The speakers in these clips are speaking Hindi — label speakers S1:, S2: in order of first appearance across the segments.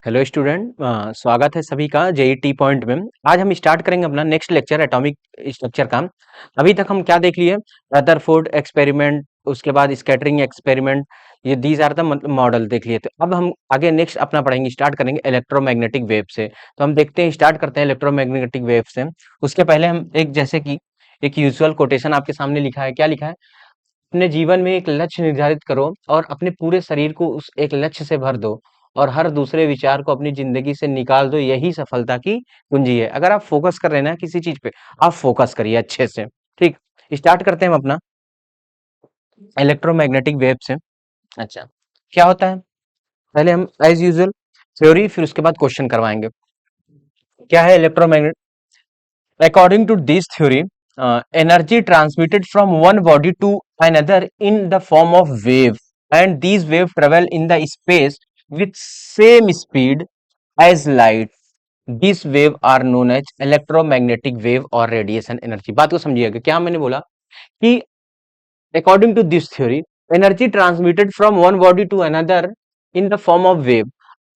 S1: हेलो स्टूडेंट, स्वागत है सभी का जेई टी पॉइंट में। आज हम स्टार्ट करेंगे अपना नेक्स्ट लेक्चर एटॉमिक स्ट्रक्चर का। अभी तक हम क्या देख लिए? रदरफोर्ड एक्सपेरिमेंट, उसके बाद स्कैटरिंग एक्सपेरिमेंट, ये दीज आर द मॉडल देख लिए। तो अब हम आगे नेक्स्ट अपना पढ़ेंगे, स्टार्ट करेंगे इलेक्ट्रोमैग्नेटिक वेव से। तो हम देखते हैं, स्टार्ट करते हैं इलेक्ट्रोमैग्नेटिक वेव से। उसके पहले हम एक जैसे कि एक यूजुअल कोटेशन आपके सामने लिखा है। क्या लिखा है? अपने जीवन में एक लक्ष्य निर्धारित करो और अपने पूरे शरीर को उस एक लक्ष्य से भर दो और हर दूसरे विचार को अपनी जिंदगी से निकाल दो। यही सफलता की कुंजी है। अगर आप फोकस कर रहे हैं ना किसी चीज पे, आप फोकस करिए अच्छे से। ठीक, स्टार्ट करते हैं हम अपना इलेक्ट्रोमैग्नेटिक वेव से। अच्छा, क्या होता है? पहले हम एज यूजुअल थ्योरी, फिर उसके बाद क्वेश्चन करवाएंगे। क्या है electromagnet? According to this theory, energy transmitted from one body to another in the form of wave, and these waves travel in the space with same speed as light. These wave are known as electromagnetic wave or radiation energy. बात को समझिएगा, क्या मैंने बोला कि according to this theory, energy transmitted from one body to another in the form of wave.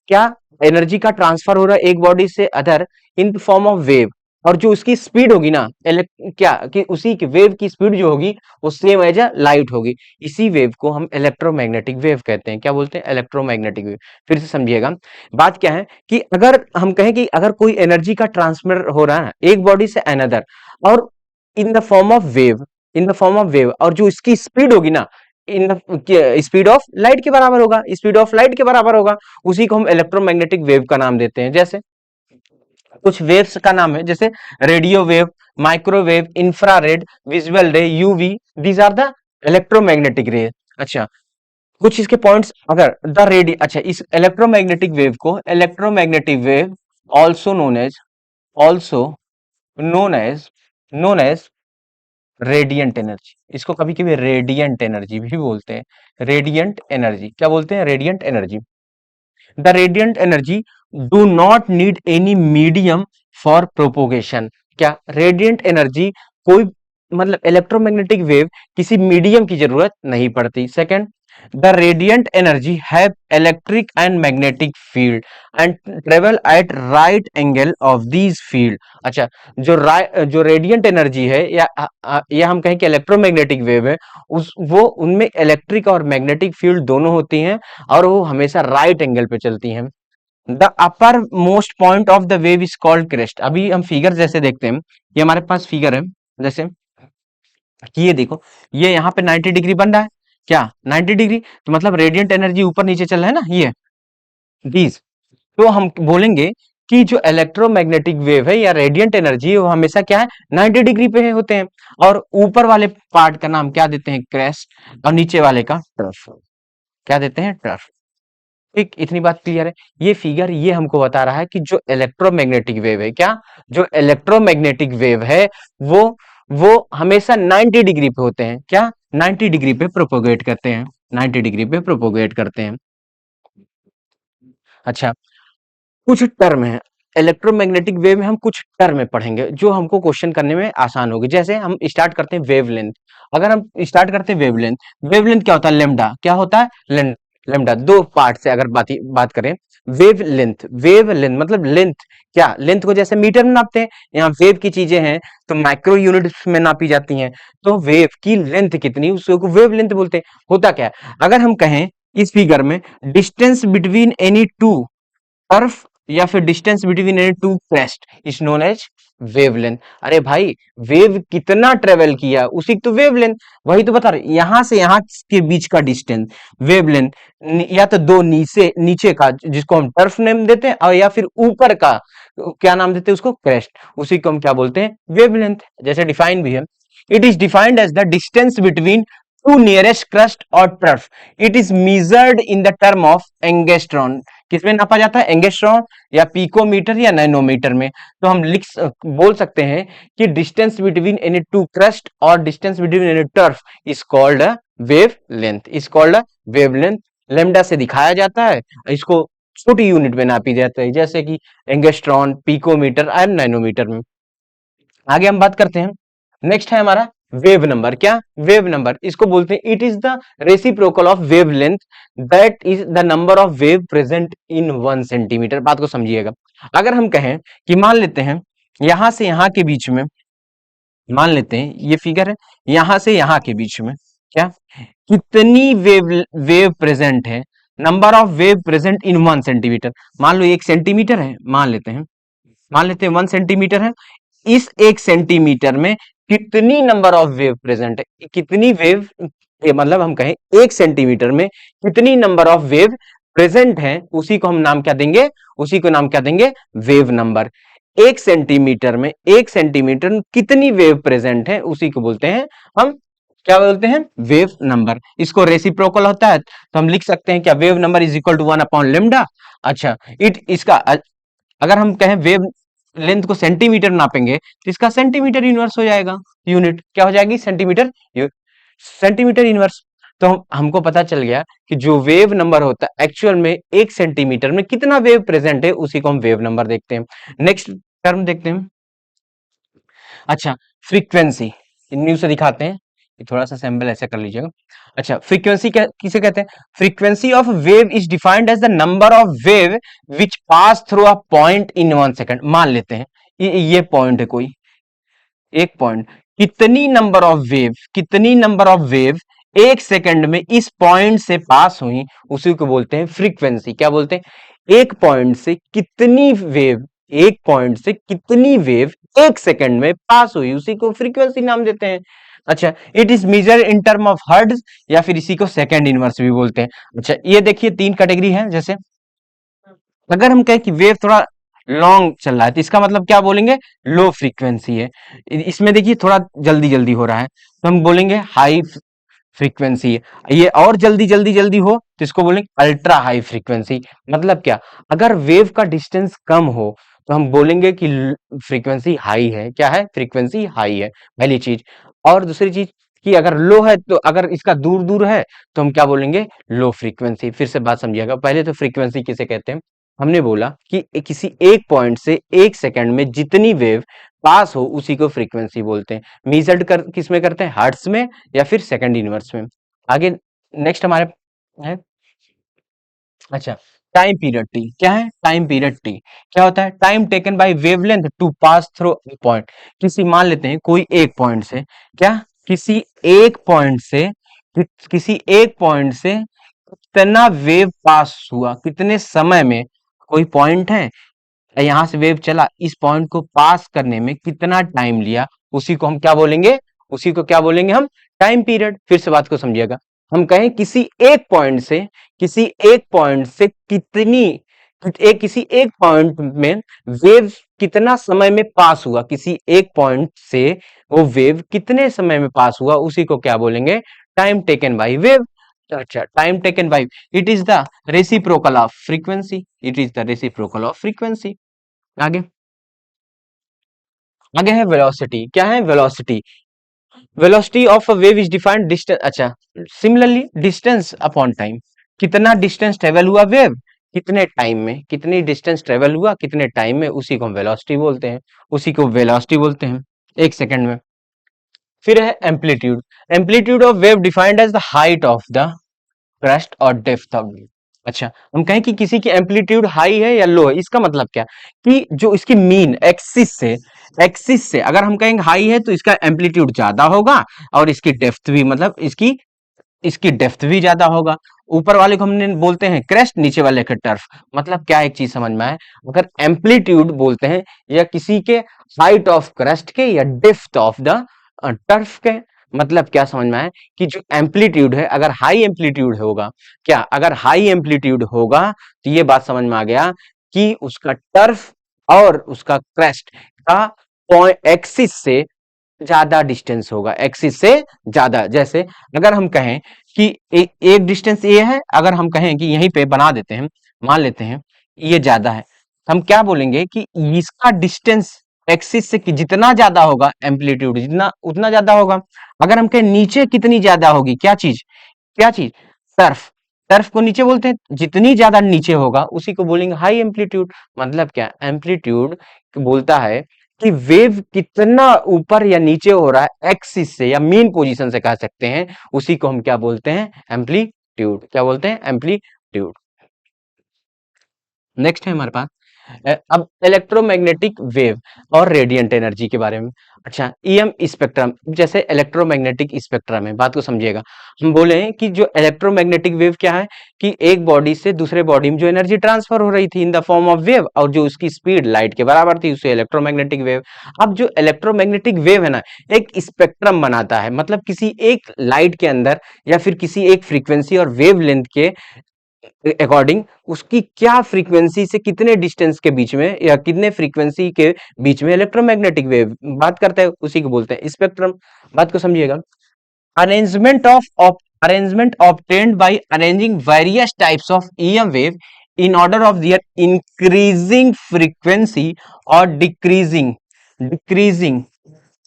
S1: क्या एनर्जी का ट्रांसफर हो रहा है एक बॉडी से other in the form of wave, और जो उसकी स्पीड होगी ना, क्या कि उसी की वेव की स्पीड जो होगी वो सेम एज अ लाइट होगी। इसी वेव को हम इलेक्ट्रोमैग्नेटिक वेव कहते हैं। क्या बोलते हैं? Electromagnetic wave. फिर से समझिएगा, बात क्या है कि अगर हम कहें कि अगर कोई एनर्जी का ट्रांसफर हो रहा है एक बॉडी से अनदर और in the form of wave, in the form of wave, और जो इसकी स्पीड होगी ना इन स्पीड ऑफ लाइट के बराबर होगा, स्पीड ऑफ लाइट के बराबर होगा, उसी को हम इलेक्ट्रोमैग्नेटिक वेव का नाम देते हैं। जैसे कुछ वेव्स का नाम है, जैसे radio wave, microwave, infrared, visual ray, UV, these are the electromagnetic ray. अच्छा, कुछ इसके पॉइंट्स, अगर द रेडियो, अच्छा, इस इलेक्ट्रोमैग्नेटिक वेव को electromagnetic wave also known as, also known as, known as radiant energy. इसको कभी कभी रेडियंट एनर्जी भी बोलते हैं। रेडियंट एनर्जी क्या बोलते हैं? Radiant energy. The radiant energy do not need any medium for propagation. क्या रेडियंट एनर्जी कोई, मतलब इलेक्ट्रोमैग्नेटिक वेव किसी मीडियम की जरूरत नहीं पड़ती। Second, the radiant energy have electric and magnetic field and travel eight right angle of these field. अच्छा, जो रेडियंट एनर्जी है या हम कहें कि इलेक्ट्रोमैग्नेटिक वेव है, उस वो उनमें इलेक्ट्रिक और मैग्नेटिक फील्ड दोनों होती हैं और वो हमेशा राइट एंगल पे चलती हैं। The upper most point of the wave is called crest. अभी हम फिगर जैसे देखते हैं, ये हमारे पास फिगर है, जैसे कि ये देखो, ये यहाँ पे 90 डिग्री बन रहा है। क्या 90 डिग्री? तो मतलब रेडियंट एनर्जी ऊपर नीचे चल रहा है ना, ये दीज। तो हम बोलेंगे कि जो इलेक्ट्रोमैग्नेटिक वेव है या रेडियंट एनर्जी है, वो हमेशा क्या है, 90 डिग्री पे होते हैं। और ऊपर वाले पार्ट का नाम क्या देते हैं? क्रेस्ट, और नीचे वाले का ट्रफ। क्या देते हैं? ट्रफ। ठीक, इतनी बात क्लियर है। ये फिगर ये हमको बता रहा है कि जो इलेक्ट्रोमैग्नेटिक वेव है, क्या जो इलेक्ट्रोमैग्नेटिक वेव है वो वो हमेशा 90 डिग्री पे होते हैं। क्या 90 डिग्री पे प्रोपोगेट करते हैं? 90 डिग्री पे प्रोपोगेट करते हैं। अच्छा, कुछ टर्म है इलेक्ट्रोमैग्नेटिक वेव में, हम कुछ टर्म में पढ़ेंगे जो हमको क्वेश्चन करने में आसान होगी। जैसे हम स्टार्ट करते हैं वेवलेंथ। अगर हम स्टार्ट करते हैं वेवलेंथ, वेवलेंथ क्या होता है? लेमडा। क्या होता है? लेमडा। दो पार्ट से अगर बात करें, वेव लेंथ मतलब लेंथ। क्या लेंथ को जैसे मीटर में नापते हैं, यहाँ वेव की चीजें हैं तो माइक्रो यूनिट्स में नापी जाती हैं। तो वेव की लेंथ कितनी, उसको वेव लेंथ बोलते हैं। होता क्या है, अगर हम कहें इस फिगर में distance between any two curve या फिर distance between any two crest is known as wavelength. अरे भाई, वेव कितना ट्रेवल किया उसी तो वेवलेंथ, वही तो बता रहे, यहां से यहां के बीच का डिस्टेंस वेवलेंथ। या तो दो नीचे नीचे का जिसको हम टर्फ नेम देते हैं, और या फिर ऊपर का क्या नाम देते हैं? उसको क्रेस्ट। उसी को हम क्या बोलते हैं? वेवलेंथ। जैसे डिफाइन भी है, it is defined as the distance between two nearest crest और trough. It is measured in the term of angstrom. किसमें नापा जाता है? एंगस्ट्रॉन या पिकोमीटर या नैनोमीटर में। तो हम बोल सकते हैं कि distance between any two crest और distance between any trough is called a wave length, is called a wave length. Lambda से दिखाया जाता है, इसको छोटी यूनिट में नापी जाता है, जैसे कि एंगस्ट्रॉन, पिकोमीटर एंड नैनोमीटर में। आगे हम बात करते हैं, नेक्स्ट है हमारा वेव नंबर, क्या वेव नंबर, इसको बोलते हैं it is the reciprocal of wave length, that is the number of wave present in 1 centimetre. बात को समझिएगा, अगर हम कहें कि मान लेते हैं यहां से यहां के बीच में, मान लेते हैं ये फिगर है, यहां से यहां के बीच में क्या कितनी वेव प्रेजेंट है, number of wave present in 1 centimetre. मान लो 1 सेंटीमीटर है, मान लेते हैं 1 सेंटीमीटर है, इस 1 सेंटीमीटर में कितनी नंबर ऑफ वेव प्रेजेंट है, कितनी वेव, मतलब हम कहें 1 सेंटीमीटर में कितनी नंबर ऑफ वेव प्रेजेंट है, उसी को हम नाम क्या देंगे, उसी को नाम क्या देंगे, वेव नंबर। 1 सेंटीमीटर में कितनी वेव प्रेजेंट है, उसी को बोलते हैं हम क्या बोलते हैं, वेव नंबर। इसको रेसिप्रोकल होता है तो हम लिख सकते हैं क्या, wave number is equal to 1/λ। अच्छा, इसका अगर हम कहें वेव लेंथ को सेंटीमीटर नापेंगे तो इसका सेंटीमीटर इनवर्स हो जाएगा, यूनिट क्या हो जाएगी, सेंटीमीटर, सेंटीमीटर इनवर्स। तो हमको पता चल गया कि जो वेव नंबर होता है एक्चुअल में 1 सेंटीमीटर में कितना वेव प्रेजेंट है, उसी को हम वेव नंबर देखते हैं। नेक्स्ट टर्म देखते हैं। अच्छा, फ्रीक्वेंसी, न्यू से दिखाते हैं, ये थोड़ा सा सैंपल ऐसे कर लीजिएगा। अच्छा, फ्रीक्वेंसी किसे कहते हैं, frequency of wave is defined as the number of wave which pass through a point in 1 second. मान लेते हैं ये पॉइंट है, कोई एक पॉइंट, कितनी नंबर ऑफ वेव 1 सेकंड में इस पॉइंट से पास हुई, उसी को बोलते हैं फ्रीक्वेंसी। क्या बोलते हैं, एक पॉइंट से कितनी वेव 1 सेकंड में पास हुई, उसी को फ्रीक्वेंसी नाम देते हैं। अच्छा, it is measure in term of hertz, या फिर इसी को सेकंड इनवर्स भी बोलते हैं। अच्छा, ये देखिए 3 कैटेगरी है। जैसे अगर हम कहें कि वेव थोड़ा लॉन्ग चल रहा है तो इसका मतलब क्या बोलेंगे, लो फ्रीक्वेंसी है। इसमें देखिए थोड़ा जल्दी जल्दी हो रहा है तो हम बोलेंगे हाई फ्रीक्वेंसी है। ये और जल्दी जल्दी जल्दी हो तो इसको बोलेंगे अल्ट्रा हाई फ्रीक्वेंसी। मतलब क्या, अगर वेव का डिस्टेंस कम हो तो हम बोलेंगे कि फ्रीक्वेंसी हाई है। क्या है, फ्रीक्वेंसी हाई है, पहली चीज। और दूसरी चीज कि अगर लो है, तो अगर इसका दूर दूर है तो हम क्या बोलेंगे, लो फ्रीक्वेंसी। फिर से बात समझिएगा, पहले तो फ्रीक्वेंसी किसे कहते हैं, हमने बोला कि किसी एक पॉइंट से 1 सेकंड में जितनी वेव पास हो उसी को फ्रीक्वेंसी बोलते हैं। मेजर्ड किस में करते हैं, हर्ट्ज में या फिर सेकंड इनवर्स में। आगे नेक्स्ट हमारे है, अच्छा, टाइम पीरियड टी। क्या है, टाइम पीरियड टी क्या होता है, time taken by wavelength to pass through point. मान लेते हैं कोई एक पॉइंट से, क्या, किसी एक पॉइंट से किसी एक पॉइंट से कितना वेव पास हुआ, कितने समय में, कोई पॉइंट है, यहां से वेव चला, इस पॉइंट को पास करने में कितना टाइम लिया, उसी को हम क्या बोलेंगे, उसी को क्या बोलेंगे हम, टाइम पीरियड। फिर से बात को समझिएगा, हम कहें किसी एक पॉइंट से किसी एक पॉइंट में वेव कितना समय में पास हुआ, किसी एक पॉइंट से वो वेव कितने समय में पास हुआ, उसी को क्या बोलेंगे, टाइम टेकन बाय वेव। अच्छा, time taken bye, it is the reciprocal of frequency, it is the reciprocal of frequency. आगे आगे है वेलोसिटी। क्या है, velocity, velocity of a wave is defined distance. अच्छा, सिमिलरली डिस्टेंस अपॉन टाइम, कितना डिस्टेंस ट्रेवल हुआ वेव, कितने टाइम में, कितनी डिस्टेंस ट्रेवल हुआ कितने टाइम में, उसी को हम वेलोसिटी बोलते हैं, उसी को वेलोसिटी बोलते हैं, 1 सेकंड में। फिर है amplitude, amplitude of wave defined as the height of the crest और डेप्थ ऑफ। अच्छा, हम कहें कि किसी की एम्पलीट्यूड हाई है या लो है, इसका मतलब क्या, कि जो इसकी मीन एक्सिस से अगर हम कहेंगे हाई है तो इसका एम्पलीट्यूड ज्यादा होगा, और इसकी डेप्थ भी, मतलब इसकी इसकी डेप्थ भी ज्यादा होगा। ऊपर वाले को हमने बोलते हैं क्रेस्ट, नीचे वाले का टर्फ। मतलब क्या, एक चीज समझ में आए, अगर एम्पलीट्यूड बोलते हैं या किसी के हाइट ऑफ क्रस्ट के या डेप्थ ऑफ द टर्फ के, मतलब क्या समझ में आए, कि जो एम्पलीट्यूड है, अगर हाई एम्पलीट्यूड होगा, क्या अगर हाई एम्पलीट्यूड होगा तो ये बात समझ में आ गया कि उसका टर्फ और उसका क्रेस्ट का एक्सिस से ज्यादा डिस्टेंस होगा, एक्सिस से ज्यादा। जैसे अगर हम कहें कि एक डिस्टेंस ये है, अगर हम कहें कि यहीं पे बना देते हैं, मान लेते हैं ये ज्यादा है, हम क्या बोलेंगे कि इसका डिस्टेंस एक्सिस से जितना ज्यादा होगा, एम्पलीट्यूड जितना उतना ज्यादा होगा। अगर हम कहें नीचे कितनी ज्यादा होगी, क्या चीज, टर्फ, टर्फ को नीचे बोलते हैं, जितनी ज्यादा नीचे होगा उसी को बोलेंगे हाई एम्पलीट्यूड। मतलब क्या, एम्पलीट्यूड बोलता है कि वेव कितना ऊपर या नीचे हो रहा है एक्सिस से या मीन पोजीशन से कह सकते हैं, उसी को हम क्या बोलते हैं, एम्पलीट्यूड। क्या बोलते हैं, एम्पलीट्यूड। नेक्स्ट है हमारे पास अब इलेक्ट्रोमैग्नेटिक वेव और रेडिएंट एनर्जी के बारे में। अच्छा, ईएम स्पेक्ट्रम, जैसे इलेक्ट्रोमैग्नेटिक स्पेक्ट्रम है, बात को समझिएगा। हम बोले कि जो इलेक्ट्रोमैग्नेटिक वेव क्या है, कि एक बॉडी से दूसरे बॉडी में जो एनर्जी ट्रांसफर हो रही थी in the form of wave, और जो उसकी स्पीड लाइट के बराबर थी, उसे इलेक्ट्रोमैग्नेटिक वेव। अब जो इलेक्ट्रोमैग्नेटिक वेव है ना, एक स्पेक्ट्रम बनाता है, मतलब किसी एक लाइट के अंदर या फिर किसी एक फ्रीक्वेंसी और वेव लेंथ के अकॉर्डिंग उसकी क्या फ्रीक्वेंसी से कितने डिस्टेंस के बीच में या कितने फ्रीक्वेंसी के बीच में इलेक्ट्रोमैग्नेटिक वेव बात करते हैं, उसी को बोलते हैं स्पेक्ट्रम। बात को समझिएगा। Arrangement of arrangement obtained by arranging various types of EM wave in order of their increasing frequency और decreasing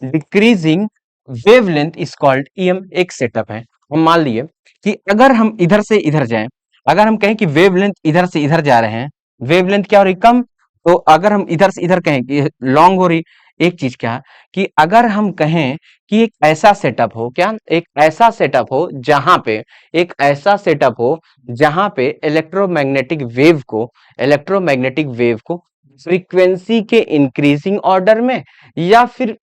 S1: decreasing wavelength is called EM. एक सेटअप है, हम मान लिए कि अगर हम इधर से इधर जाएं, अगर हम कहें कि वेवलेंथ इधर से इधर जा रहे हैं, वेवलेंथ क्या हो रही, कम। तो अगर हम इधर से इधर कहें कि लॉन्ग हो रही, एक चीज क्या कि अगर हम कहें कि एक ऐसा सेटअप हो, क्या एक ऐसा सेटअप हो जहां पे एक ऐसा सेटअप हो जहां पे इलेक्ट्रोमैग्नेटिक वेव को फ्रीक्वेंसी के इंक्रीजिंग ऑर्डर में या फिर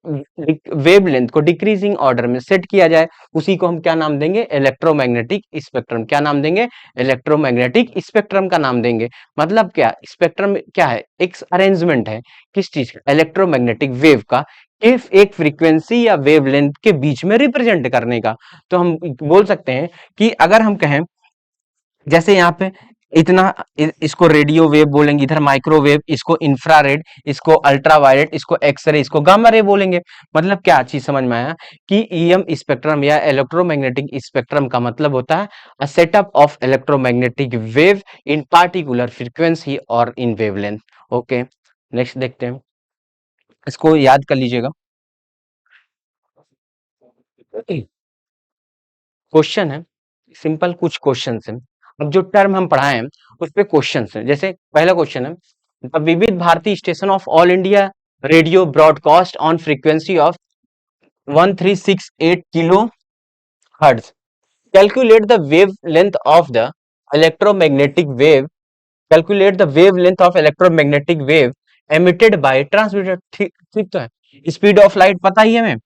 S1: वेवलेंथ को डिक्रीजिंग ऑर्डर में सेट किया जाए, उसी को हम क्या नाम देंगे, इलेक्ट्रोमैग्नेटिक स्पेक्ट्रम। क्या नाम देंगे, इलेक्ट्रोमैग्नेटिक स्पेक्ट्रम का नाम देंगे। मतलब क्या, स्पेक्ट्रम क्या है, एक अरेंजमेंट है किस चीज का, इलेक्ट्रोमैग्नेटिक वेव का, इफ एक फ्रीक्वेंसी या वेवलेंथ के बीच में रिप्रेजेंट करने का। तो हम बोल सकते हैं कि अगर हम कहें जैसे यहाँ पे इतना इसको रेडियो वेव बोलेंगे, इधर माइक्रोवेव, इसको इंफ्रारेड, इसको अल्ट्रावायलेट, इसको एक्सरे, इसको गामा रे बोलेंगे। मतलब क्या चीज समझ में आया कि ईएम स्पेक्ट्रम या इलेक्ट्रोमैग्नेटिक स्पेक्ट्रम का मतलब होता है a setup of electromagnetic wave in particular frequency और इन वेवलेंथ। ओके, नेक्स्ट देखते हैं, इसको याद कर लीजिएगा। क्वेश्चन है, सिंपल कुछ क्वेश्चन है। अब जो टर्म हम पढ़ाए हैं उस पे क्वेश्चन है। जैसे पहला क्वेश्चन है, the Vividh Bharati station of all India radio broadcast on frequency of 1368 kilohertz, calculate the wavelength of the electromagnetic wave, calculate the wavelength of electromagnetic wave emitted by transmitter. ठीक ठीक तो है, स्पीड ऑफ लाइट पता ही है हमें,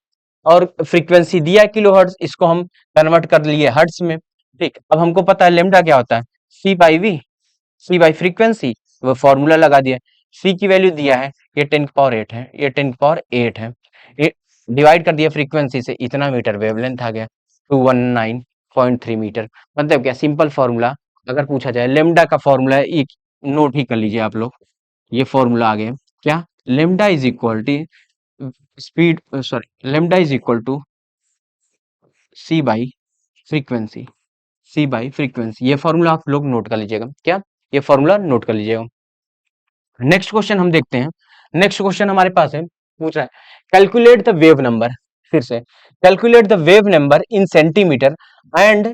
S1: और फ्रीक्वेंसी दिया किलो हर्ट्ज, इसको हम कन्वर्ट कर लिए हर्ट्ज में। ठीक, अब हमको पता है लेमडा क्या होता है, c by v, c by frequency, वो फॉर्मूला लगा दिया। सी की वैल्यू दिया है, ये 10 की पावर 8 है, ये 10 की पावर 8 है, ये डिवाइड कर दिया फ्रीक्वेंसी से, इतना मीटर वेवलेंथ आ गया, 219.3 मीटर। मतलब क्या, सिंपल फॉर्मूला अगर पूछा जाए, लेमडा का फॉर्मूला है, एक नोट ही कर लीजिए आप लोग, ये फॉर्मूला आ गया क्या, lambda is equal to speed, sorry, lambda is equal to c by frequency, c by frequency. ये फॉर्मूला आप लोग नोट कर लीजिएगा, क्या, ये फॉर्मूला नोट कर लीजिएगा। नेक्स्ट क्वेश्चन हम देखते हैं। नेक्स्ट क्वेश्चन हमारे पास है, पूछ रहा है कैलकुलेट द वेव नंबर, फिर से calculate the wave number in centimetre and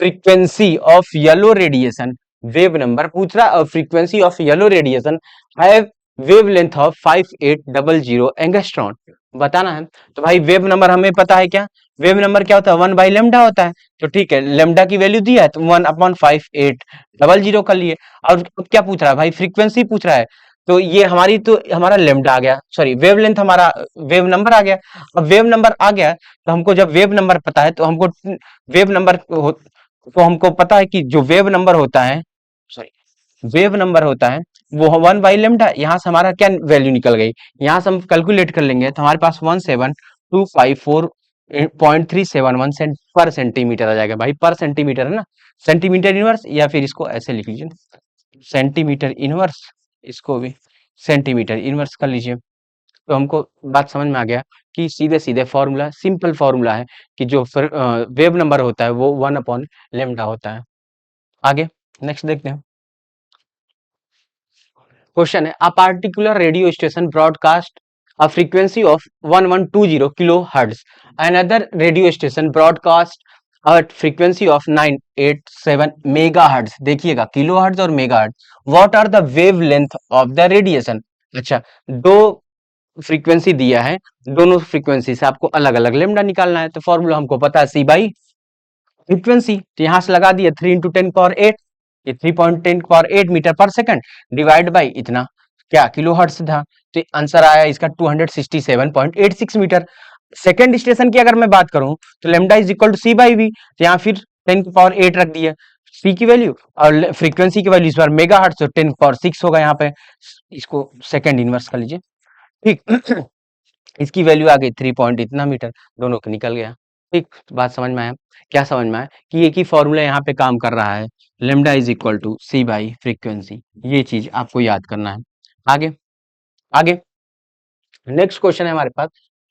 S1: frequency of yellow radiation. Wave number पूछ रहा है, frequency of yellow radiation have wavelength of 5800 angstrom, बताना है। तो भाई वेव नंबर हमें पता है, क्या वेव नंबर क्या होता है, 1/λ होता है। तो ठीक है, लेमडा की वैल्यू दी है तो 1/5800 कर लिए। और अब क्या पूछ रहा है भाई, फ्रीक्वेंसी पूछ रहा है, तो ये हमारी, तो हमारा लेमडा आ गया, सॉरी वेवलेंथ, हमारा वेव नंबर आ गया। अब वेव नंबर आ गया तो हमको जब वेव नंबर पता है तो हमको वेव नंबर तो हमको पता है कि जो वेव नंबर होता है, सॉरी, वेव नंबर होता है वो 1/λ। यहाँ से हमारा क्या वैल्यू निकल गई, यहाँ से हम कैलकुलेट कर लेंगे तो हमारे पास 17254.371 पर सेंटीमीटर आ जाएगा। भाई पर सेंटीमीटर है ना, सेंटीमीटर इनवर्स, या फिर इसको ऐसे लिख लीजिए सेंटीमीटर इनवर्स, इसको भी सेंटीमीटर इनवर्स कर लीजिए। तो हमको बात समझ में आ गया कि सीधे सीधे फॉर्मूला, सिंपल फॉर्मूला है कि जो वेव नंबर होता है वो 1/λ होता है। आगे नेक्स्ट देखते हैं। क्वेश्चन है, a particular radio station broadcast a frequency of 1120 kilohertz, another radio station broadcast at frequency of 987 megahertz. देखिएगा किलो हर्ट्ज और megahertz. What are the wavelength of the radiation. अच्छा, दो फ्रीक्वेंसी दिया है, दोनों फ्रीक्वेंसी से आपको अलग अलग लेमडा निकालना है। तो फॉर्मूला हमको पता है सी बाई फ्रीक्वेंसी, तो यहां से लगा दिया 3 × 10⁸, ये 3.10⁸ मीटर पर सेकंड डिवाइड बाई इतना क्या किलो हर्ट्ज था, तो आंसर आया इसका 267.86 मीटर। सेकंड स्टेशन की अगर मैं बात करूं तो lambda is equal to c by v, तो यहाँ फिर 10⁸ रख दिया सी की वैल्यू, और फ्रीक्वेंसी की वैल्यू इस बार मेगा हर्ट्ज, तो 10⁶ होगा यहाँ पे, इसको सेकंड इनवर्स कर लीजिए, ठीक। इसकी वैल्यू आ गई 3 पॉइंट इतना मीटर, दोनों का निकल गया, ठीक। बात समझ में आया? क्या समझ में आया कि एक ही फॉर्मूला यहाँ पे काम कर रहा है, lambda is equal to c by frequency, ये चीज आपको याद करना है। आगे आगे नेक्स्ट क्वेश्चन है हमारे पास,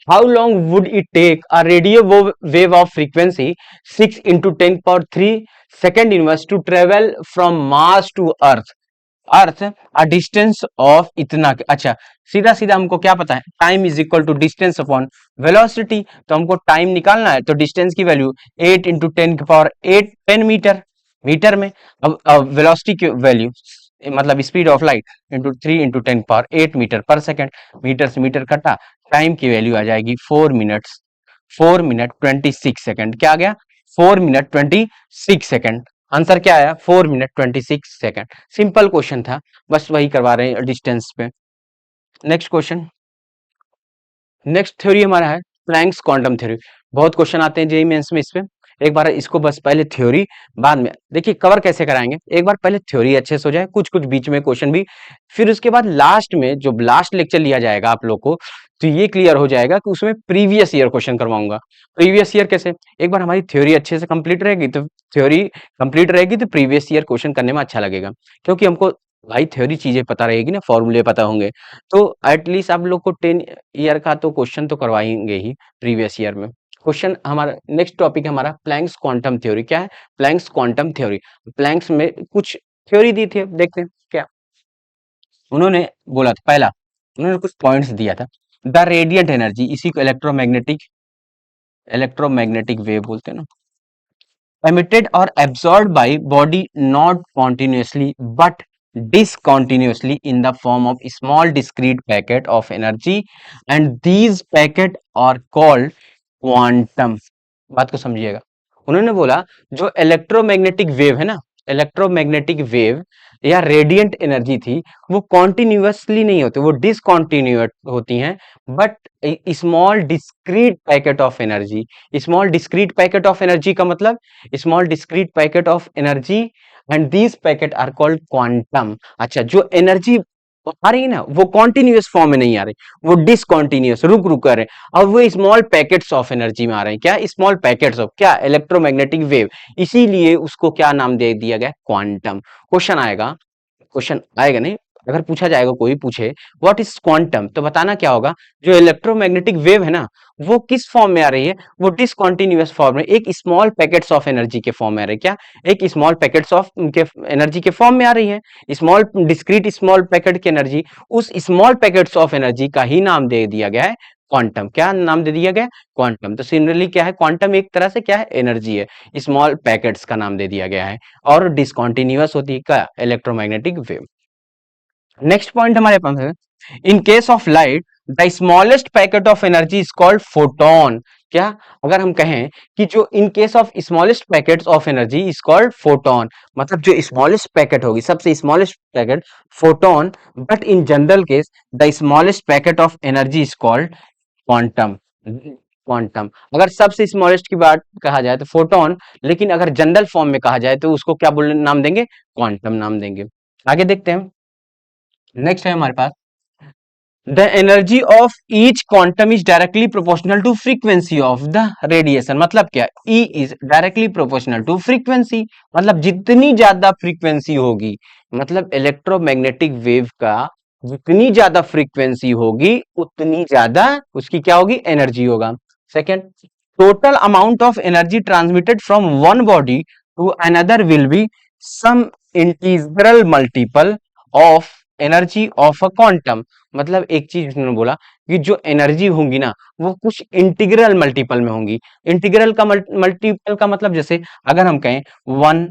S1: how long would it take a radio wave of frequency 6 × 10⁻³ second inverse to travel from Mars to Earth, Earth a distance of इतना, अच्छा सीधा सीधा हमको क्या पता है, time is equal to distance upon velocity, तो हमको टाइम निकालना है, तो डिस्टेंस की वैल्यू 8 × 10⁸ 10 मीटर, मीटर में, अब वेलोसिटी की वैल्यू मतलब speed of light into 3 × 10⁸ metre per second, metre से मीटर कटा, टाइम की वैल्यू आ जाएगी 4 मिनट 26 सेकेंड, क्या आ गया 4 मिनट 26 सेकेंड, आंसर क्या आया 4 मिनट 26 सेकेंड। सिंपल क्वेश्चन था, बस वही करवा रहे हैं डिस्टेंस पे। नेक्स्ट क्वेश्चन, नेक्स्ट थ्योरी हमारा है प्लैंक्स क्वांटम थ्योरी, बहुत क्वेश्चन आते हैं जेईई मेंस में इस पे, एक बार इसको बस पहले थ्योरी बाद में देखिए कवर कैसे कराएंगे, एक बार पहले थ्योरी अच्छे से हो जाए, कुछ कुछ बीच में क्वेश्चन भी, फिर उसके बाद लास्ट में जो लास्ट लेक्चर लिया जाएगा आप लोग को, तो ये क्लियर हो जाएगा कि उसमें प्रीवियस ईयर क्वेश्चन करवाऊंगा। प्रीवियस ईयर कैसे, एक बार हमारी थ्योरी अच्छे से कंप्लीट रहेगी, तो थ्योरी कंप्लीट रहेगी तो प्रीवियस ईयर क्वेश्चन करने में अच्छा लगेगा, क्योंकि हमको भाई थ्योरी चीजें पता रहेगी ना, फॉर्मूले पता होंगे, तो एटलीस्ट आप लोग को 10 ईयर का तो क्वेश्चन तो करवाएंगे ही प्रीवियस ईयर में। क्वेश्चन हमारा नेक्स्ट टॉपिक है हमारा प्लैंक्स क्वांटम थ्योरी, क्या है प्लैंक्स क्वांटम थ्योरी, प्लैंक्स में कुछ थ्योरी दी थी, देखते हैं क्या उन्होंने बोला था। पहला उन्होंने कुछ पॉइंट्स दिया था, द रेडियंट एनर्जी, इसी को इलेक्ट्रोमैग्नेटिक वेव बोलते हैं ना, emitted or absorbed by body not continuously but discontinuously in the form of small discrete packet of energy and these packet are called quantum। बात को समझिएगा, उन्होंने बोला जो इलेक्ट्रोमैग्नेटिक वेव है ना, इलेक्ट्रोमैग्नेटिक वेव या रेडिएंट एनर्जी थी, वो कॉन्टिन्यूअसली नहीं होती, वो डिसकॉन्टिन्यूअस होती हैं, but small discrete packet of energy, small discrete packet of energy का मतलब small discrete packet of energy and these packet are called quantum. अच्छा, जो एनर्जी आ रही है ना वो कॉन्टिन्यूअस फॉर्म में नहीं आ रही, वो डिसकॉन्टिन्यूअस रुक रुक कर रहे हैं, और वो स्मॉल पैकेट्स ऑफ एनर्जी में आ रहे हैं, क्या स्मॉल पैकेट्स ऑफ क्या इलेक्ट्रोमैग्नेटिक वेव, इसीलिए उसको क्या नाम दे दिया गया क्वांटम। क्वेश्चन आएगा नहीं, अगर पूछा जाएगा कोई पूछे व्हाट इज क्वांटम, तो बताना क्या होगा, जो इलेक्ट्रोमैग्नेटिक वेव है ना वो किस फॉर्म में आ रही है, वो डिसकॉन्टिन्यूअस फॉर्म में, एक स्मॉल पैकेट्स ऑफ एनर्जी के फॉर्म में आ रही है, क्या एक स्मॉल पैकेट्स ऑफ के एनर्जी के फॉर्म में आ रही है, स्मॉल डिस्क्रीट स्मॉल पैकेट की एनर्जी, उस स्मॉल पैकेट्स ऑफ एनर्जी का ही नाम दे दिया गया है क्वांटम। क्या नाम दे दिया गया क्वांटम, तो सिमिलरली क्या है क्वांटम एक तरह से क्या है एनर्जी है, स्मॉल पैकेट्स का नाम दे दिया गया है, और डिसकॉन्टिन्यूअस होती है क्या इलेक्ट्रोमैग्नेटिक वेव। नेक्स्ट पॉइंट हमारे पास है, in case of light the smallest packet of energy is called photon. क्या, अगर हम कहें कि जो in case of smallest packets of energy is called photon, मतलब जो स्मॉलेस्ट पैकेट होगी सबसे smallest packet photon, but in general case the smallest packet of energy is called quantum. Quantum अगर सबसे स्मॉलेस्ट की बात कहा जाए तो फोटोन, लेकिन अगर जनरल फॉर्म में कहा जाए तो उसको क्या बोलने नाम देंगे, क्वांटम नाम देंगे। आगे देखते हैं, नेक्स्ट है हमारे पास, the energy of each quantum is directly proportional to frequency of the radiation, मतलब क्या E is directly proportional to frequency, मतलब जितनी ज्यादा फ्रीक्वेंसी होगी, मतलब इलेक्ट्रोमैग्नेटिक वेव का जितनी ज्यादा फ्रीक्वेंसी होगी उतनी ज्यादा उसकी क्या होगी एनर्जी होगा। Second, total amount of energy transmitted from one body to another will be some integral multiple of energy of a quantum, मतलब एक चीज उन्होंने बोला कि जो एनर्जी होंगी ना वो कुछ इंटीग्रल मल्टीपल में होंगी। इंटीग्रल का मल्टीपल का मतलब जैसे अगर हम कहें 1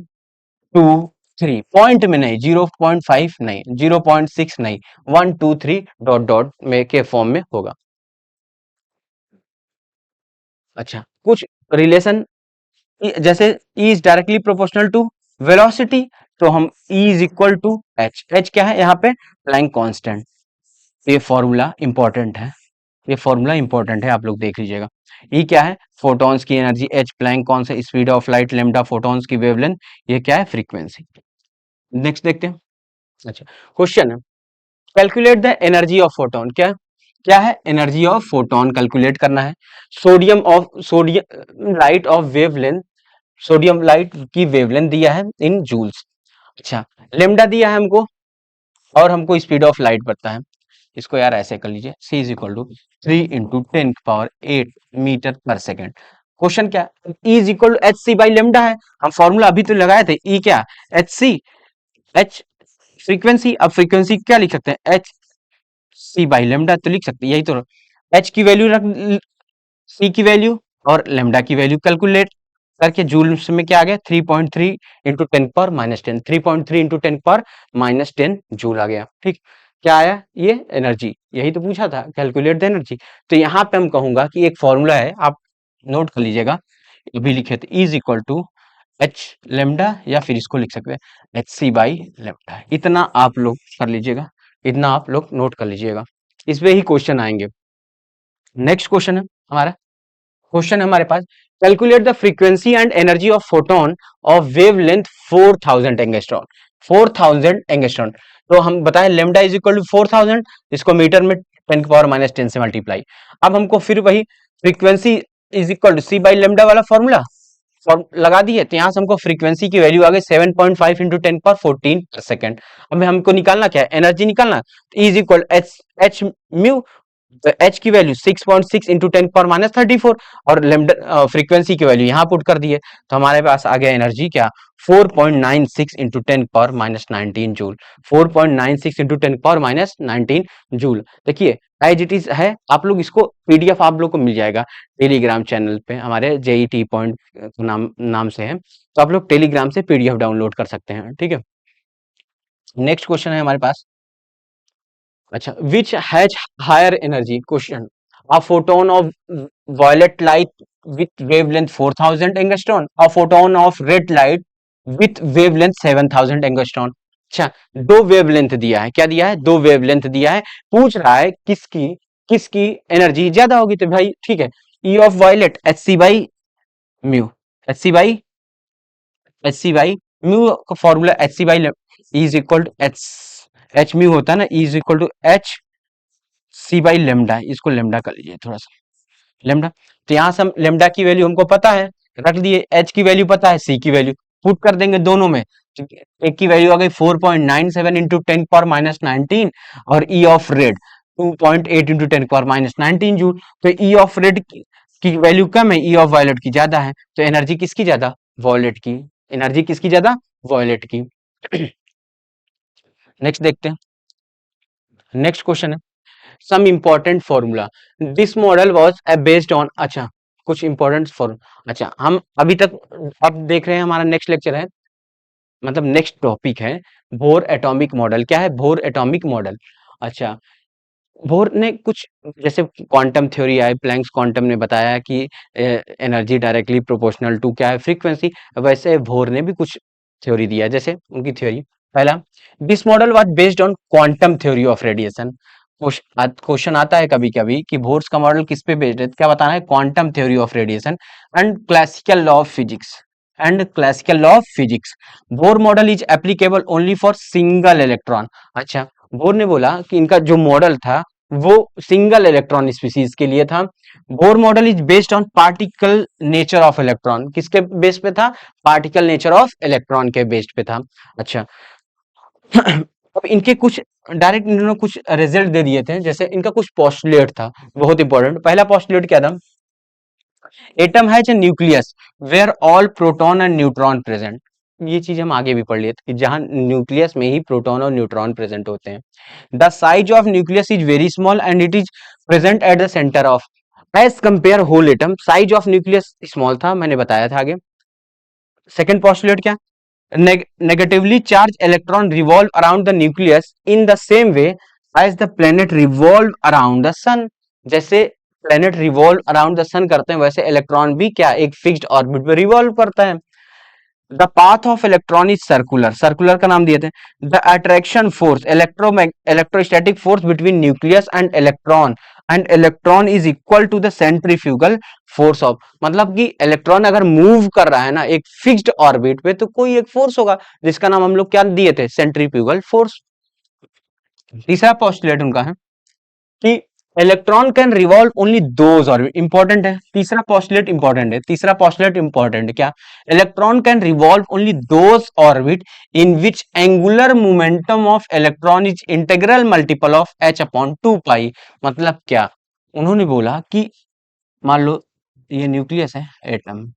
S1: 2 3 पॉइंट में नहीं, 0.5 नहीं, 0.6 नहीं, 1 2 3 डॉट डॉट में के फॉर्म में होगा। अच्छा, कुछ रिलेशन जैसे E is directly proportional to velocity, तो हम E is equal to h. H क्या है यहाँ पे? Planck constant. ये फॉर्मूला इंपॉर्टेंट है, ये फॉर्मूला इंपॉर्टेंट है, आप लोग देख लीजिएगा। E क्या है? फोटॉन्स की एनर्जी, H प्लैंक कौन सा? Speed of light, lambda photons की वेवलेंथ, ये क्या है? फ्रीक्वेंसी। नेक्स्ट देखते हैं। अच्छा, क्वेश्चन है calculate the energy of photon. क्या क्या है? एनर्जी ऑफ फोटोन कैलकुलेट करना है। Sodium light of wavelength, sodium light की वेवलेंथ दिया है इन जूल्स। अच्छा, लेमडा दिया है हमको, और हमको स्पीड ऑफ लाइट पता है। इसको यार ऐसे कर लीजिए, c is equal to 3 × 10⁻⁸ metre per second. Question क्या? E is equal to h c by lambda है। हम फॉर्मूला अभी तो लगाए थे, E क्या? H c, h frequency. अब फ्रीक्वेंसी क्या लिख सकते हैं? एच सी बाई लेमडा तो लिख सकते हैं, यही तो। एच की वैल्यू रख, सी की वैल्यू और लेमडा की वैल्यू कैलकुलेट करके जूल्स में क्या आ गया? 3.3 इंटू 10⁻−10, 3.3 इंटू 10⁻−10 जूल आ गया। ठीक, क्या आया? ये एनर्जी, यही तो पूछा था, कैलकुलेट द एनर्जी। तो यहाँ पे हम कहूंगा कि एक फॉर्मूला है, आप नोट कर लीजिएगा, अभी लिखे थे, is equal to h lambda, या फिर इसको लिख सकते हैं एच सी बाई लेमडा। इतना आप लोग कर लीजिएगा, इतना आप लोग नोट कर लीजिएगा, इस पे ही क्वेश्चन आएंगे। नेक्स्ट क्वेश्चन है हमारा, क्वेश्चन है हमारे पास, calculate the frequency and energy of photon of wavelength 4000 angstrom. 4000 angstrom, तो हम बताएं लेमडा इज इक्वल टू 4000, इसको मीटर में 10⁻−10 से मल्टीप्लाई। अब हमको फिर वही frequency is equal to c by lambda वाला फॉर्मूला लगा दिए, तो यहाँ से हमको फ्रीक्वेंसी की वैल्यू आ गई 7.5 इंटू 10⁻14 पर सेकेंड। अब हमको निकालना क्या है? एनर्जी निकालना। Is equal H h mu, तो एच की वैल्यू 6.6 इंटू 10⁻34, और लेमडा फ्रीक्वेंसी की वैल्यू यहाँ पुट कर दिए, तो हमारे पास आ गया एनर्जी क्या? 4.96 इंटू 10⁻19 जूल। 4.96 into 10⁻19 joule. देखिए एज इट इज है, आप लोग इसको पीडीएफ आप लोग को मिल जाएगा टेलीग्राम चैनल पे, हमारे जेईटी पॉइंट नाम से है, तो आप लोग टेलीग्राम से पीडीएफ डाउनलोड कर सकते हैं। ठीक है, नेक्स्ट क्वेश्चन है हमारे पास। अच्छा, which has higher energy? Question, a photon of violet light with wavelength 4000 angstrom, a photon of red light with wavelength 7000 angstrom. अच्छा, दो वेवलेंथ दिया है, क्या दिया है? दो वेवलेंथ दिया है, पूछ रहा है किसकी किसकी एनर्जी ज्यादा होगी, तो भाई ठीक है, E of violet h c by mu, h c by mu का formula h c by is equal to h, h mu होता है ना, is equal to h c by lambda, इसको लेमडा कर लीजिए थोड़ा सा, लेमडा। तो यहाँ से हम लेमडा की वैल्यू हमको पता है, रख दिए, एच की वैल्यू पता है, सी की वैल्यू पुट कर देंगे दोनों में। तो एक की वैल्यू आ गई 4.97 इंटू 10⁻19, और ई ऑफ रेड 2.8 इंटू 10⁻19 जूल। तो ई ऑफ रेड की वैल्यू कम है, ई ऑफ वायलेट की ज्यादा है, तो एनर्जी किसकी ज्यादा? वॉयलेट की। एनर्जी किसकी ज्यादा? वॉयलेट की। नेक्स्ट देखते हैं, नेक्स्ट क्वेश्चन है, some important formula, this model was based on. अच्छा, कुछ इंपॉर्टेंट फॉर्मूला। अच्छा, हम अभी तक अब देख रहे हैं, हमारा नेक्स्ट लेक्चर है, मतलब नेक्स्ट टॉपिक है बोर एटॉमिक मॉडल। क्या है? Bore atomic model. अच्छा, बोर ने कुछ, जैसे क्वांटम थ्योरी आए, प्लैंक्स क्वांटम ने बताया कि एनर्जी डायरेक्टली प्रोपोर्शनल टू क्या है? फ्रीक्वेंसी। वैसे बोर ने भी कुछ थ्योरी दिया, जैसे उनकी थ्योरी, पहला, this model was based on quantum theory of radiation. Question आता है कभी कभी कि बोर्स का मॉडल किस पे बेस्ड है, क्या बताना है? Quantum theory of radiation and classical law of physics, and classical law of physics. Bohr model is applicable only for single electron. अच्छा, बोर ने बोला कि इनका जो मॉडल था वो सिंगल इलेक्ट्रॉन स्पीसीज के लिए था। Bohr model is based on particle nature of electron, किसके बेस पे था? पार्टिकल नेचर ऑफ इलेक्ट्रॉन के बेस पे था। अच्छा, अब इनके कुछ डायरेक्ट इन्होंने कुछ रिजल्ट दे दिए थे, जैसे इनका कुछ पोस्टुलेट था, बहुत इंपॉर्टेंट। पहला पोस्टुलेट क्या था? Atom has a nucleus where all proton and neutron present. ये चीज हम आगे भी पढ़ लिए थे कि जहां न्यूक्लियस में ही प्रोटॉन और न्यूट्रॉन प्रेजेंट होते हैं। The size of nucleus is very small and it is present at the centre of, as compare whole atom. Size of nucleus small था, मैंने बताया था आगे। सेकंड पोस्टुलेट क्या? negatively charged electron revolve around the nucleus in the same way as the planet revolve around the sun. जैसे planet revolve around the sun करते हैं वैसे इलेक्ट्रॉन भी क्या एक फिक्स्ड ऑर्बिट में रिवॉल्व करता है. The path of electron is circular, circular का नाम दिए थे. The attraction force electrostatic force between nucleus and electron is equal to the centrifugal force of. मतलब कि इलेक्ट्रॉन अगर मूव कर रहा है ना एक फिक्स्ड ऑर्बिट पे तो कोई एक फोर्स होगा जिसका नाम हम लोग क्या दिए थे, सेंट्रीफ्यूगल फोर्स. तीसरा पोस्टुलेट उनका है कि electron can revolve only those orbit. Important है तीसरा पोस्टुलेट, इंपॉर्टेंट है तीसरा पोस्टुलेट, इंपॉर्टेंट है. क्या? Electron can revolve only those orbit in which angular momentum of electron is integral multiple of h upon 2 पाई. मतलब क्या उन्होंने बोला कि मान लो ये न्यूक्लियस है, एटम,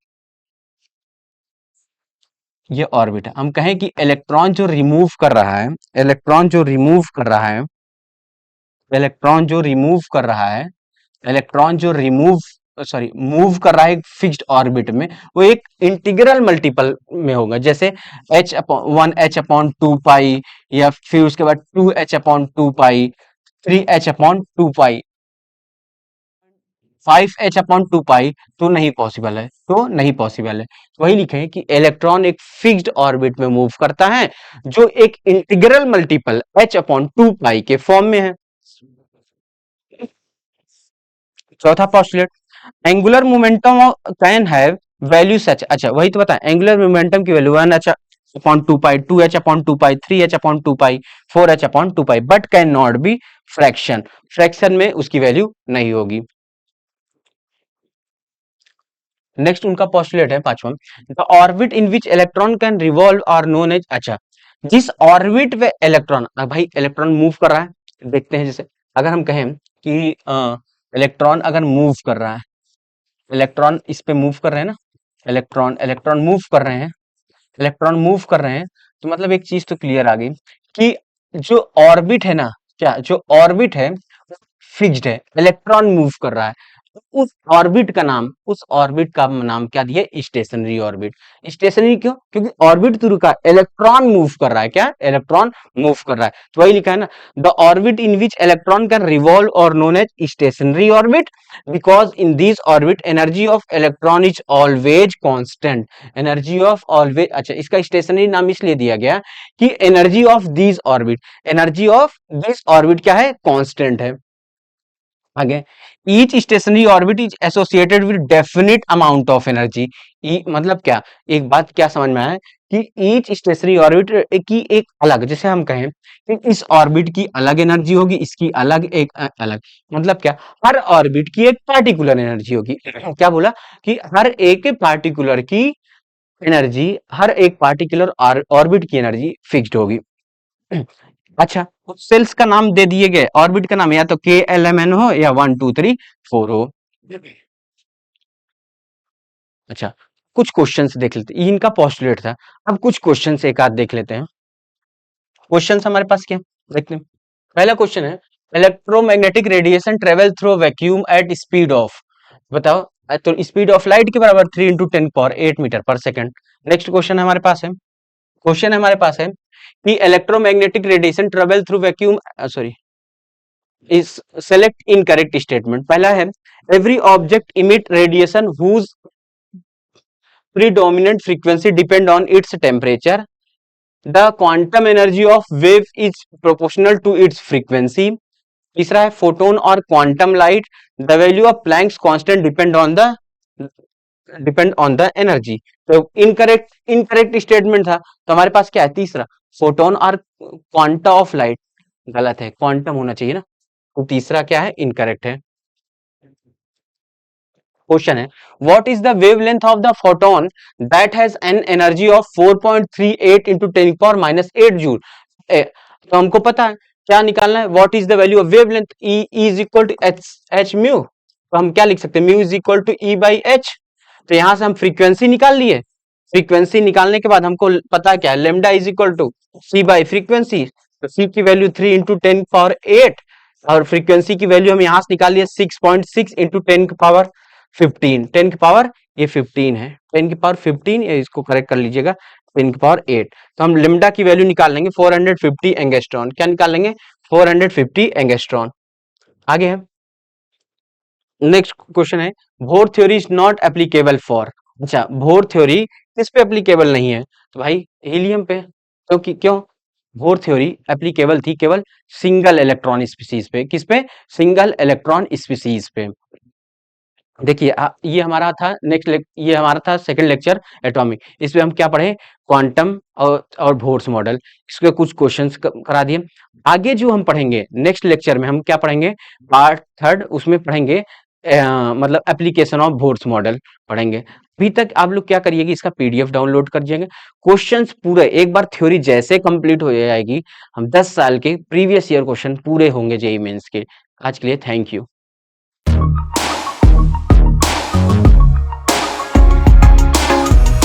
S1: ये ऑर्बिट है. हम कहें कि इलेक्ट्रॉन जो रिमूव कर रहा है, इलेक्ट्रॉन जो रिमूव कर रहा है, इलेक्ट्रॉन जो रिमूव कर रहा है, इलेक्ट्रॉन जो रिमूव सॉरी मूव कर रहा है एक फिक्स्ड ऑर्बिट में, वो एक इंटीग्रल मल्टीपल में होगा. जैसे h अपॉन 1h/2 पाई, या फिर उसके बाद 2h/2 पाई, 3h/2 पाई, 5h/2 पाई. तो नहीं पॉसिबल है, तो नहीं पॉसिबल है. वही लिखे कि इलेक्ट्रॉन एक फिक्स्ड ऑर्बिट में मूव करता है जो एक इंटीग्रल मल्टीपल h/2 पाई के फॉर्म में है. चौथा postulate, angular momentum can have value such. अच्छा वही तो बताएं, एंगुलर मोमेंटम की value 1h/2 pi, 2h/2 pi, 3h/2 pi, 4h/2 pi, but can not be fraction. Fraction में उसकी वैल्यू नहीं होगी. नेक्स्ट उनका पोस्टुलेट है पांचवा, the orbit in which electron can revolve are known as. अच्छा जिस ऑर्बिट पे इलेक्ट्रॉन, भाई इलेक्ट्रॉन मूव कर रहा है, देखते हैं. जैसे अगर हम कहें कि इलेक्ट्रॉन अगर मूव कर रहा है, इलेक्ट्रॉन इस पे मूव कर रहे हैं ना, इलेक्ट्रॉन इलेक्ट्रॉन मूव कर रहे हैं, इलेक्ट्रॉन मूव कर रहे हैं, तो मतलब एक चीज तो क्लियर आ गई कि जो ऑर्बिट है ना, क्या जो ऑर्बिट है फिक्स्ड है, इलेक्ट्रॉन मूव कर रहा है. उस ऑर्बिट का नाम क्या दिया, स्टेशनरी ऑर्बिट. स्टेशनरी क्यों? क्योंकि ऑर्बिट तो रुका, इलेक्ट्रॉन मूव कर रहा है. क्या? इलेक्ट्रॉन मूव कर रहा है. तो वही लिखा है ना, the orbit in which electron can revolve are known as stationary orbit because in this orbit energy of electron is always constant. Energy of always. अच्छा इसका स्टेशनरी नाम इसलिए दिया गया कि energy of this orbit, energy of this orbit क्या है, कॉन्स्टेंट है. आगे, each stationary orbit is associated with definite amount of energy. मतलब क्या, एक बात क्या समझ में आया कि ईच स्टेशनरी ऑर्बिट की एक अलग, जैसे हम कहें कि इस ऑर्बिट की अलग एनर्जी होगी, इसकी अलग, एक अलग. मतलब क्या, हर ऑर्बिट की एक पार्टिकुलर एनर्जी होगी. क्या बोला कि हर एक पार्टिकुलर की एनर्जी, हर एक पार्टिकुलर ऑर्बिट की एनर्जी फिक्स्ड होगी. अच्छा उस सेल्स का नाम दे दिए गए, ऑर्बिट का नाम या तो KLMN हो या 1 2 3 4 हो. अच्छा कुछ क्वेश्चंस देख लेते हैं, इनका पोस्टुलेट था. अब कुछ क्वेश्चंस एक आध देख लेते हैं. क्वेश्चंस हमारे पास क्या देखते हैं. पहला क्वेश्चन है, electromagnetic radiation travel through vacuum at speed of. बताओ. तो स्पीड ऑफ लाइट के बराबर 3 × 10⁸ मीटर पर सेकंड. नेक्स्ट क्वेश्चन हमारे पास है, क्वेश्चन हमारे पास है कि electromagnetic radiation travel through vacuum, sorry is select incorrect statement. पहला है, every object emit radiation whose predominant frequency depend on its temperature. The quantum energy of wave is proportional to its frequency. तीसरा है, फोटोन और quantum light, the value of Planck's constant depend on the energy. तो इनकरेक्ट स्टेटमेंट था, तो हमारे पास क्या है, तीसरा फोटोन और क्वांटा ऑफ लाइट. गलत है, क्वांटम होना चाहिए ना. तो तीसरा क्या है, इनकरेक्ट है. क्वेश्चन है, what is the wavelength of the photon that has an energy of 4.38 into 10⁻⁸ joule. तो हमको पता है क्या निकालना है, what is the value of wavelength. E is equal to h mu. तो हम क्या लिख सकते हैं, mu is equal to E/h. तो यहां से हम फ्रीक्वेंसी निकाल लिए. फ्रीक्वेंसी निकालने के बाद हमको पता क्या है, लेमडा इज इक्वल टू C/फ्रीक्वेंसी. तो C की वैल्यू 3 × 10⁸, और फ्रीक्वेंसी की वैल्यू हम यहां से निकाल लिए 6.6 × 10⁻15. 10 की पावर ये 15 है, 10 की पावर 15, ये इसको करेक्ट कर लीजिएगा. 10⁸ तो हम लिम्डा की वैल्यू निकाल लेंगे 450 एंगस्ट्रॉन। क्या निकाल लेंगे? 450 एंगस्ट्रॉन। आगे है नेक्स्ट क्वेश्चन है bore theory is not applicable for. अच्छा, बोर थ्योरी किस पे एप्लीकेबल नहीं है? तो भाई हीलियम पे। क्योंकि क्यों? बोर थ्योरी एप्लीकेबल थी केवल सिंगल इलेक्ट्रॉन स्पीसीज पे। किस पे? सिंगल इलेक्ट्रॉन स्पीसीज पे। देखिए ये हमारा था ये हमारा था सेकंड लेक्चर एटॉमिक। इसमें हम क्या पढ़े? क्वांटम और बोर्स मॉडल। इसके कुछ क्वेश्चंस करा दिए। आगे जो हम पढ़ेंगे नेक्स्ट लेक्चर में हम क्या पढ़ेंगे? पार्ट थर्ड, उसमें पढ़ेंगे मतलब एप्लीकेशन ऑफ बोर्स मॉडल पढ़ेंगे। अभी तक आप लोग क्या करिएगा, इसका पीडीएफ डाउनलोड कर जाएंगे। क्वेश्चंस पूरे एक बार थ्योरी जैसे कंप्लीट हो जाएगी, हम 10 साल के प्रीवियस ईयर क्वेश्चन पूरे होंगे जेईई मेंस के। आज के लिए थैंक यू।